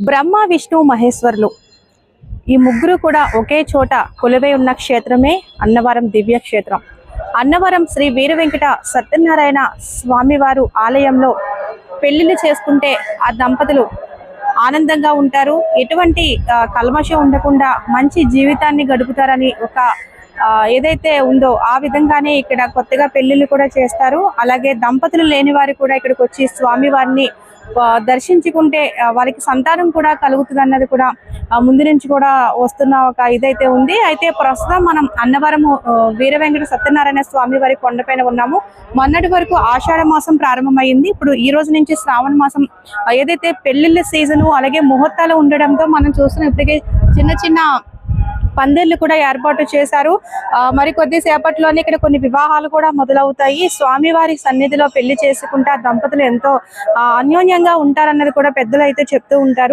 బ్రహ్మ విష్ణు మహేశ్వరులు ఈ ముగ్గురు కూడా ఒకే చోట కొలువై ఉన్న క్షేత్రమే అన్నవరం దివ్య క్షేత్రం. అన్నవరం శ్రీ వీర వెంకట సత్యనారాయణ స్వామివారు ఆలయంలో పెళ్లిళ్ళు చేసుకుంటే ఆ దంపతులు ఆనందంగా ఉంటారు, ఎటువంటి కల్మషం ఉండకుండా మంచి జీవితాన్ని గడుపుతారని ఒక ఏదైతే ఉందో ఆ విధంగానే ఇక్కడ కొత్తగా పెళ్లిళ్ళు కూడా చేస్తారు. అలాగే దంపతులు లేని వారు కూడా ఇక్కడికి వచ్చి స్వామివారిని దర్శించుకుంటే వారికి సంతానం కూడా కలుగుతుంది అన్నది కూడా ముందు నుంచి కూడా వస్తున్న ఒక ఇదైతే ఉంది. అయితే ప్రస్తుతం మనం అన్నవరం వీర వెంకట సత్యనారాయణ స్వామి వారి కొండపైన ఉన్నాము. మొన్నటి వరకు ఆషాఢ మాసం ప్రారంభమైంది. ఇప్పుడు ఈ రోజు నుంచి శ్రావణ మాసం ఏదైతే పెళ్లిళ్ళ సీజను అలాగే ముహూర్తాలు ఉండడంతో మనం చూస్తున్నాం ఇప్పటికే చిన్న చిన్న పందిర్లు కూడా ఏర్పాటు చేశారు. మరి కొద్దిసేపట్లోనే ఇక్కడ కొన్ని వివాహాలు కూడా మొదలవుతాయి. స్వామివారి సన్నిధిలో పెళ్లి చేసుకుంటే దంపతులు ఎంతో అన్యోన్యంగా ఉంటారన్నది కూడా పెద్దలు అయితే చెప్తూ ఉంటారు.